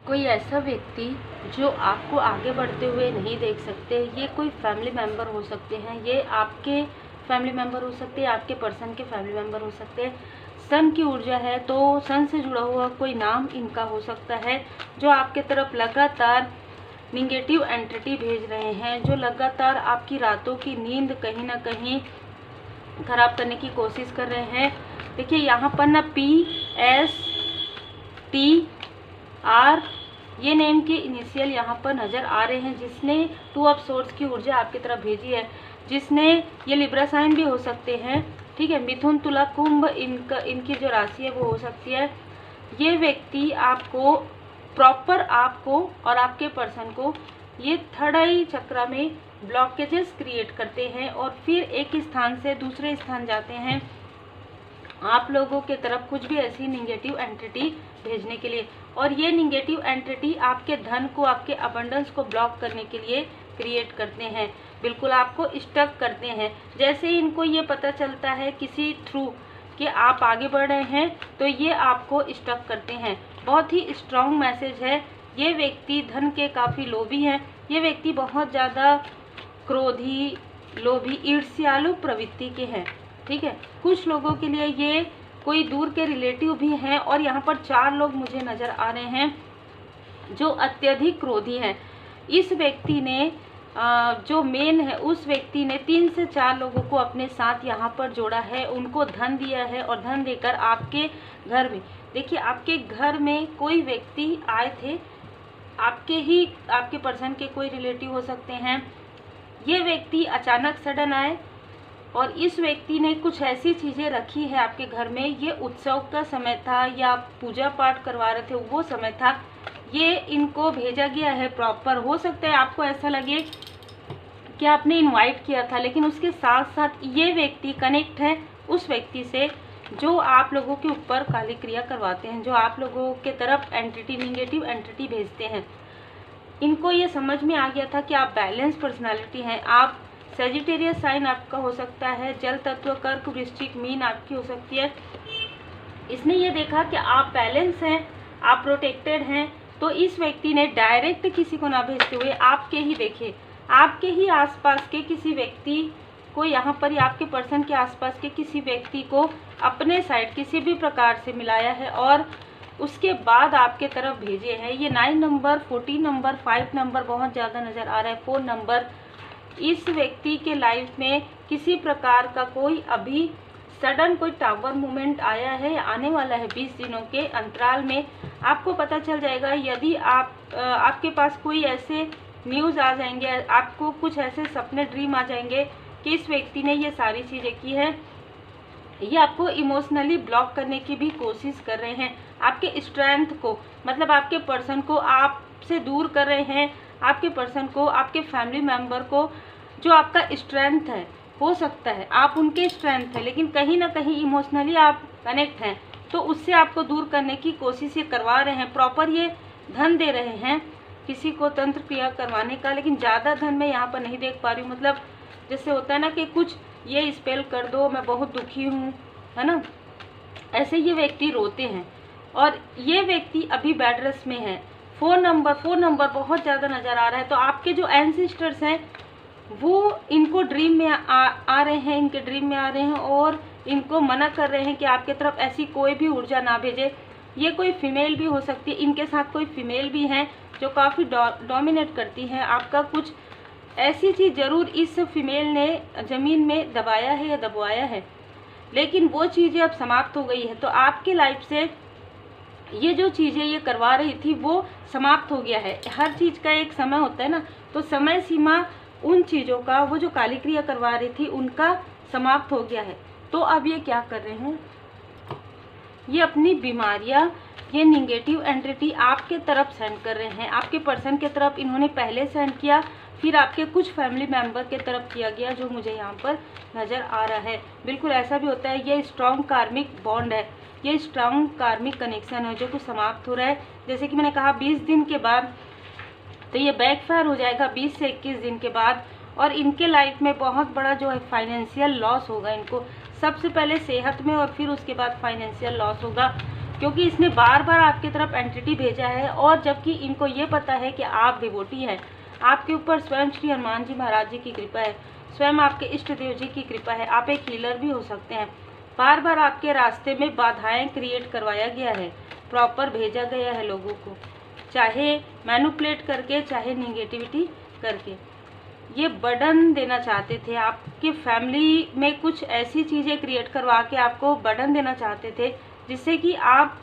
कोई ऐसा व्यक्ति जो आपको आगे बढ़ते हुए नहीं देख सकते, ये कोई फैमिली मेम्बर हो सकते हैं, ये आपके फैमिली मेम्बर हो सकते हैं, आपके पर्सन के फैमिली मेम्बर हो सकते हैं। सन की ऊर्जा है तो सन से जुड़ा हुआ कोई नाम इनका हो सकता है, जो आपके तरफ लगातार निगेटिव एंटिटी भेज रहे हैं, जो लगातार आपकी रातों की नींद कहीं ना कहीं खराब करने की कोशिश कर रहे हैं। देखिए यहाँ पर ना PSTR ये नेम के इनिशियल यहाँ पर नज़र आ रहे हैं, जिसने 2 ऑफ सोर्ड्स की ऊर्जा आपकी तरफ भेजी है, जिसने ये लिब्रा साइन भी हो सकते हैं, ठीक है, मिथुन तुला कुंभ इनकी जो राशि है वो हो सकती है। ये व्यक्ति आपको प्रॉपर आपको और आपके पर्सन को ये थर्ड आई चक्र में ब्लॉकेजेस क्रिएट करते हैं और फिर एक स्थान से दूसरे स्थान जाते हैं आप लोगों के तरफ कुछ भी ऐसी निगेटिव एंटिटी भेजने के लिए। और ये निगेटिव एंटिटी आपके धन को, आपके अबंडेंस को ब्लॉक करने के लिए क्रिएट करते हैं, बिल्कुल आपको स्टक करते हैं। जैसे ही इनको ये पता चलता है किसी थ्रू कि आप आगे बढ़ रहे हैं तो ये आपको स्टक करते हैं। बहुत ही स्ट्रॉन्ग मैसेज है। ये व्यक्ति धन के काफ़ी लोभी हैं। ये व्यक्ति बहुत ज़्यादा क्रोधी, लोभी, ईर्ष्यालु प्रवृत्ति के हैं, ठीक है। कुछ लोगों के लिए ये कोई दूर के रिलेटिव भी हैं और यहाँ पर 4 लोग मुझे नज़र आ रहे हैं जो अत्यधिक क्रोधी हैं। इस व्यक्ति ने जो मेन है उस व्यक्ति ने 3 से 4 लोगों को अपने साथ यहाँ पर जोड़ा है, उनको धन दिया है और धन देकर आपके घर में, देखिए आपके घर में कोई व्यक्ति आए थे, आपके पर्सन के कोई रिलेटिव हो सकते हैं। ये व्यक्ति अचानक सडन आए और इस व्यक्ति ने कुछ ऐसी चीज़ें रखी है आपके घर में। ये उत्सव का समय था या पूजा पाठ करवा रहे थे वो समय था, ये इनको भेजा गया है प्रॉपर। हो सकता है आपको ऐसा लगे कि आपने इनवाइट किया था, लेकिन उसके साथ साथ ये व्यक्ति कनेक्ट है उस व्यक्ति से जो आप लोगों के ऊपर काली क्रिया करवाते हैं, जो आप लोगों के तरफ एंटिटी, निगेटिव एंटिटी भेजते हैं। इनको ये समझ में आ गया था कि आप बैलेंस पर्सनालिटी हैं। आप सेजिटेरियस साइन आपका हो सकता है, जल तत्व, कर्क, वृश्चिक, मीन आपकी हो सकती है। इसने ये देखा कि आप बैलेंस हैं, आप प्रोटेक्टेड हैं, तो इस व्यक्ति ने डायरेक्ट किसी को ना भेजते हुए आपके ही, देखिए आपके ही आसपास के किसी व्यक्ति को, यहाँ पर आपके पर्सन के आसपास के किसी व्यक्ति को अपने साइड किसी भी प्रकार से मिलाया है और उसके बाद आपके तरफ भेजे हैं। ये 9 नंबर, 14 नंबर, 5 नंबर बहुत ज़्यादा नज़र आ रहा है, 4 नंबर। इस व्यक्ति के लाइफ में किसी प्रकार का कोई अभी सडन कोई टावर मूवमेंट आया है या आने वाला है 20 दिनों के अंतराल में। आपको पता चल जाएगा यदि आपके पास कोई ऐसे न्यूज़ आ जाएंगे, आपको कुछ ऐसे सपने, ड्रीम आ जाएंगे कि इस व्यक्ति ने ये सारी चीज़ें की है। ये आपको इमोशनली ब्लॉक करने की भी कोशिश कर रहे हैं, आपके स्ट्रेंथ को, मतलब आपके पर्सन को आपसे दूर कर रहे हैं, आपके पर्सन को, आपके फैमिली मेम्बर को, जो आपका स्ट्रेंथ है। हो सकता है आप उनके स्ट्रेंथ है लेकिन कहीं ना कहीं इमोशनली आप कनेक्ट हैं, तो उससे आपको दूर करने की कोशिश ये करवा रहे हैं। प्रॉपर ये धन दे रहे हैं किसी को तंत्र क्रिया करवाने का, लेकिन ज़्यादा धन मैं यहाँ पर नहीं देख पा रही हूँ। मतलब जैसे होता है ना कि कुछ ये स्पेल कर दो, मैं बहुत दुखी हूँ, है ना, ऐसे ये व्यक्ति रोते हैं। और ये व्यक्ति अभी बेड रेस्ट में है। 4 नंबर बहुत ज़्यादा नज़र आ रहा है। तो आपके जो एंसेस्टर्स हैं वो इनको ड्रीम में आ रहे हैं, इनके ड्रीम में आ रहे हैं और इनको मना कर रहे हैं कि आपके तरफ ऐसी कोई भी ऊर्जा ना भेजे। ये कोई फीमेल भी हो सकती है, इनके साथ कोई फीमेल भी हैं जो काफ़ी डोमिनेट करती हैं। आपका कुछ ऐसी चीज़ ज़रूर इस फीमेल ने ज़मीन में दबाया है या दबवाया है, लेकिन वो चीज़ें अब समाप्त हो गई है। तो आपके लाइफ से ये जो चीज़ें ये करवा रही थी वो समाप्त हो गया है। हर चीज़ का एक समय होता है ना, तो समय सीमा उन चीज़ों का, वो जो काली क्रिया करवा रही थी उनका समाप्त हो गया है। तो अब ये क्या कर रहे हैं, ये अपनी बीमारियां, ये निगेटिव एंटिटी आपके तरफ सेंड कर रहे हैं। आपके पर्सन के तरफ इन्होंने पहले सेंड किया, फिर आपके कुछ फैमिली मेंबर के तरफ किया गया, जो मुझे यहाँ पर नज़र आ रहा है। बिल्कुल ऐसा भी होता है, ये स्ट्रॉन्ग कार्मिक बॉन्ड है, ये स्ट्रॉन्ग कार्मिक कनेक्शन है जो कुछ समाप्त हो रहा है। जैसे कि मैंने कहा 20 दिन के बाद तो ये बैकफायर हो जाएगा, 20 से 21 दिन के बाद। और इनके लाइफ में बहुत बड़ा जो है फाइनेंशियल लॉस होगा। इनको सबसे पहले सेहत में और फिर उसके बाद फाइनेंशियल लॉस होगा। क्योंकि इसने बार बार आपकी तरफ एंटिटी भेजा है, और जबकि इनको ये पता है कि आप डिवोटी हैं, आपके ऊपर स्वयं श्री हनुमान जी महाराज जी की कृपा है, स्वयं आपके इष्ट देव जी की कृपा है, आप एक हीलर भी हो सकते हैं। बार बार आपके रास्ते में बाधाएं क्रिएट करवाया गया है, प्रॉपर भेजा गया है लोगों को, चाहे मैनिपुलेट करके, चाहे निगेटिविटी करके। ये बर्डन देना चाहते थे, आपके फैमिली में कुछ ऐसी चीज़ें क्रिएट करवा के आपको बर्डन देना चाहते थे, जिससे कि आप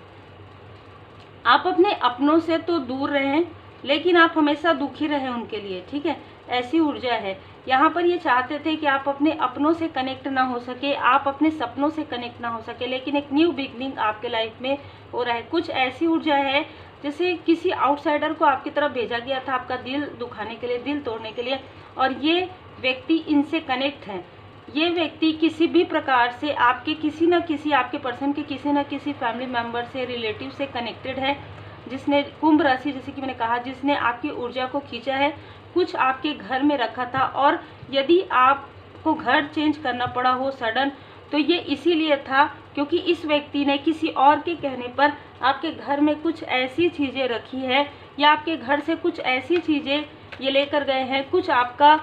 अपने अपनों से तो दूर रहें, लेकिन आप हमेशा दुखी रहें उनके लिए, ठीक है। ऐसी ऊर्जा है यहाँ पर। ये चाहते थे कि आप अपने अपनों से कनेक्ट ना हो सके, आप अपने सपनों से कनेक्ट ना हो सके, लेकिन एक न्यू बिगनिंग आपके लाइफ में हो रहा है। कुछ ऐसी ऊर्जा है जैसे किसी आउटसाइडर को आपकी तरफ भेजा गया था आपका दिल दुखाने के लिए, दिल तोड़ने के लिए, और ये व्यक्ति इनसे कनेक्ट है। ये व्यक्ति किसी भी प्रकार से आपके किसी न किसी, आपके पर्सन के किसी न किसी फैमिली मेंबर से, रिलेटिव से कनेक्टेड है, जिसने कुंभ राशि, जैसे कि मैंने कहा, जिसने आपकी ऊर्जा को खींचा है, कुछ आपके घर में रखा था। और यदि आपको घर चेंज करना पड़ा हो सडन, तो ये इसीलिए था क्योंकि इस व्यक्ति ने किसी और के कहने पर आपके घर में कुछ ऐसी चीज़ें रखी है, या आपके घर से कुछ ऐसी चीज़ें ये लेकर गए हैं, कुछ आपका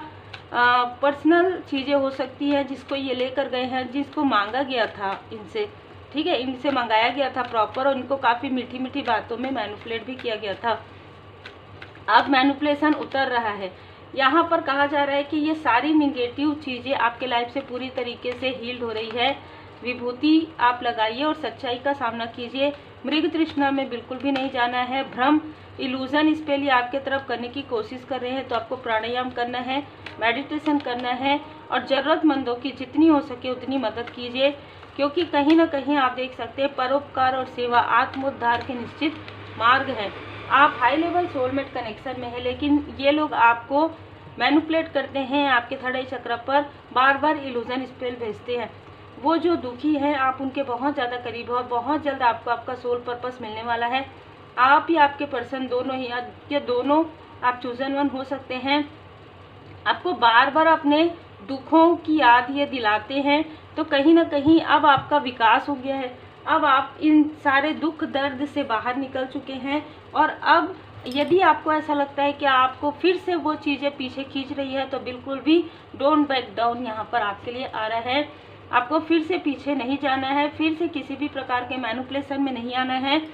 पर्सनल चीज़ें हो सकती हैं जिसको ये लेकर गए हैं, जिसको मांगा गया था इनसे, ठीक है, इनसे मंगाया गया था प्रॉपर, और इनको काफ़ी मीठी मीठी बातों में मैनिपुलेट भी किया गया था। अब मैनिपुलेशन उतर रहा है। यहाँ पर कहा जा रहा है कि ये सारी निगेटिव चीज़ें आपके लाइफ से पूरी तरीके से हील्ड हो रही है। विभूति आप लगाइए और सच्चाई का सामना कीजिए। मृग तृष्णा में बिल्कुल भी नहीं जाना है। भ्रम, इल्यूजन स्पेल ये आपके तरफ करने की कोशिश कर रहे हैं, तो आपको प्राणायाम करना है, मेडिटेशन करना है, और ज़रूरतमंदों की जितनी हो सके उतनी मदद कीजिए, क्योंकि कहीं ना कहीं आप देख सकते हैं परोपकार और सेवा आत्मोद्धार के निश्चित मार्ग हैं। आप हाई लेवल सोलमेट कनेक्शन में है, लेकिन ये लोग आपको मैनिपुलेट करते हैं, आपके थर्ड आई चक्र पर बार बार इल्यूजन स्पेल भेजते हैं। वो जो दुखी हैं, आप उनके बहुत ज़्यादा करीब हो, और बहुत जल्द आपको आपका सोल पर्पस मिलने वाला है। आप ही आपके पर्सन दोनों ही, या दोनों आप चूजन वन हो सकते हैं, आपको बार बार अपने दुखों की याद ये दिलाते हैं। तो कहीं ना कहीं अब आपका विकास हो गया है, अब आप इन सारे दुख दर्द से बाहर निकल चुके हैं। और अब यदि आपको ऐसा लगता है कि आपको फिर से वो चीज़ें पीछे खींच रही है, तो बिल्कुल भी डोंट बैक डाउन यहाँ पर आपके लिए आ रहा है। आपको फिर से पीछे नहीं जाना है, फिर से किसी भी प्रकार के मैनिपुलेशन में नहीं आना है।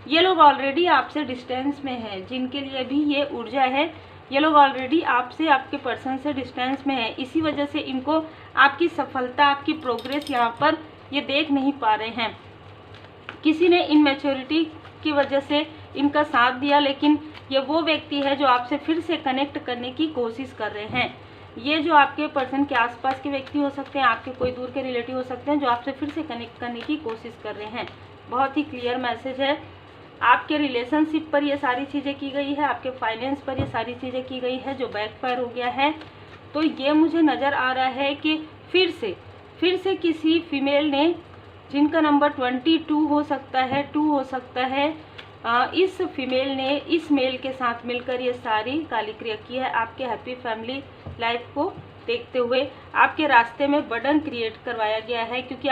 ये लोग ऑलरेडी आपसे डिस्टेंस में हैं, जिनके लिए भी ये ऊर्जा है, ये लोग ऑलरेडी आपसे, आपके पर्सन से डिस्टेंस में है। इसी वजह से इनको आपकी सफलता, आपकी प्रोग्रेस यहाँ पर ये देख नहीं पा रहे हैं। किसी ने इनमेच्योरिटी की वजह से इनका साथ दिया, लेकिन ये वो व्यक्ति है जो आपसे फिर से कनेक्ट करने की कोशिश कर रहे हैं। ये जो आपके पर्सन के आसपास के व्यक्ति हो सकते हैं, आपके कोई दूर के रिलेटिव हो सकते हैं, जो आपसे फिर से कनेक्ट करने की कोशिश कर रहे हैं। बहुत ही क्लियर मैसेज है। आपके रिलेशनशिप पर ये सारी चीज़ें की गई है, आपके फाइनेंस पर ये सारी चीज़ें की गई है, जो बैकफायर हो गया है। तो ये मुझे नज़र आ रहा है कि फिर से किसी फीमेल ने, जिनका नंबर 22 हो सकता है, 2 हो सकता है, इस फीमेल ने इस मेल के साथ मिलकर ये सारी काली क्रिया की है। आपके हैप्पी फैमिली लाइफ को देखते हुए आपके रास्ते में बर्डन क्रिएट करवाया गया है, क्योंकि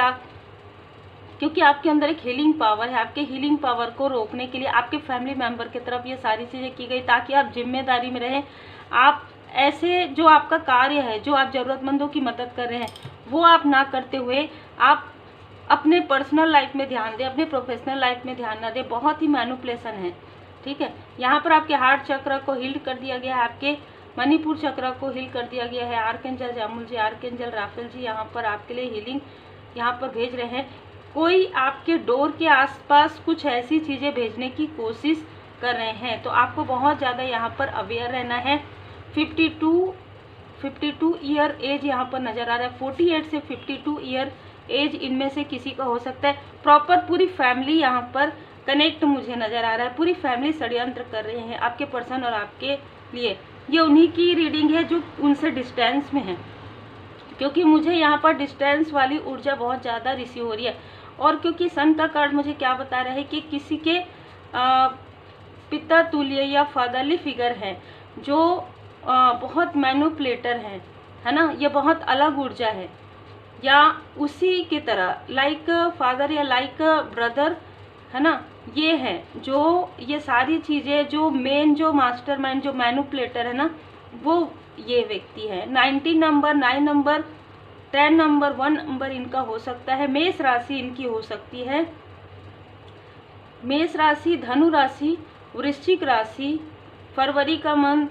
आपके अंदर एक हीलिंग पावर है। आपके हीलिंग पावर को रोकने के लिए आपके फैमिली मेंबर की तरफ ये सारी चीज़ें की गई, ताकि आप जिम्मेदारी में रहें। आप ऐसे जो आपका कार्य है, जो आप ज़रूरतमंदों की मदद कर रहे हैं, वो आप ना करते हुए आप अपने पर्सनल लाइफ में ध्यान दें, अपने प्रोफेशनल लाइफ में ध्यान ना दें। बहुत ही मैनिपुलेशन है, ठीक है। यहाँ पर आपके हार्ट चक्र को हील कर दिया गया है, आपके मणिपुर चक्र को हील कर दिया गया है। आर्कएंजल जामुल जी, आर्कएंजल राफेल जी यहाँ पर आपके लिए हीलिंग यहाँ पर भेज रहे हैं। कोई आपके डोर के आसपास कुछ ऐसी चीज़ें भेजने की कोशिश कर रहे हैं, तो आपको बहुत ज़्यादा यहाँ पर अवेयर रहना है। 52 ईयर एज यहाँ पर नज़र आ रहा है। 48 से 52 ईयर एज इनमें से किसी का हो सकता है। प्रॉपर पूरी फैमिली यहाँ पर कनेक्ट मुझे नज़र आ रहा है। पूरी फैमिली षड्यंत्र कर रहे हैं आपके पर्सन और आपके लिए। ये उन्हीं की रीडिंग है जो उनसे डिस्टेंस में है, क्योंकि मुझे यहाँ पर डिस्टेंस वाली ऊर्जा बहुत ज़्यादा रिसीव हो रही है। और क्योंकि सन का कार्ड मुझे क्या बता रहा है कि किसी के पिता तुल्य या फादरली फिगर है, जो बहुत मैनिपुलेटर हैं, है ना। ये बहुत अलग ऊर्जा है, या उसी की तरह लाइक फादर या लाइक ब्रदर, है ना, ये है जो ये सारी चीज़ें जो मेन जो मास्टरमाइंड जो मैनिपुलेटर है ना, वो ये व्यक्ति है। 19 नंबर, 9 नंबर, 10 नंबर, 1 नंबर इनका हो सकता है। मेष राशि इनकी हो सकती है, मेष राशि, धनु राशि, वृश्चिक राशि, फरवरी का मंथ,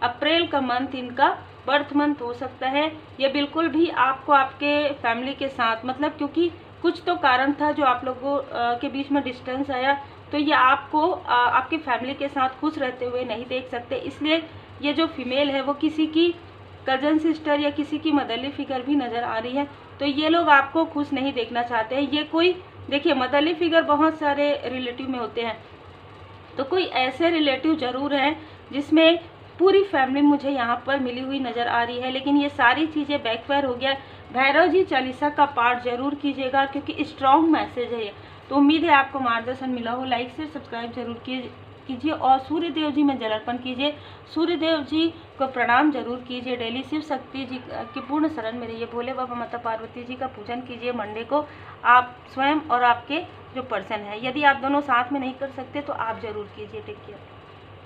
अप्रैल का मंथ इनका बर्थ मंथ हो सकता है। ये बिल्कुल भी आपको आपके फैमिली के साथ, मतलब क्योंकि कुछ तो कारण था जो आप लोगों के बीच में डिस्टेंस आया, तो ये आपको आपकी फैमिली के साथ खुश रहते हुए नहीं देख सकते। इसलिए ये जो फीमेल है वो किसी की कजन सिस्टर या किसी की मदरली फिगर भी नज़र आ रही है, तो ये लोग आपको खुश नहीं देखना चाहते हैं। ये कोई, देखिए मदरली फिगर बहुत सारे रिलेटिव में होते हैं, तो कोई ऐसे रिलेटिव ज़रूर हैं जिसमें पूरी फैमिली मुझे यहाँ पर मिली हुई नज़र आ रही है, लेकिन ये सारी चीज़ें बैकफायर हो गया। भैरव जी चालीसा का पाठ जरूर कीजिएगा क्योंकि स्ट्रॉन्ग मैसेज है ये। तो उम्मीद है आपको मार्गदर्शन मिला हो। लाइक से सब्सक्राइब जरूर कीजिए और सूर्य देव जी में जल अर्पण कीजिए। सूर्य देव जी को प्रणाम जरूर कीजिए। डेली शिव शक्ति जी की पूर्ण शरण में रहिए। भोले बाबा माता पार्वती जी का पूजन कीजिए मंडे को, आप स्वयं और आपके जो पर्सन है। यदि आप दोनों साथ में नहीं कर सकते तो आप जरूर कीजिए। Take care.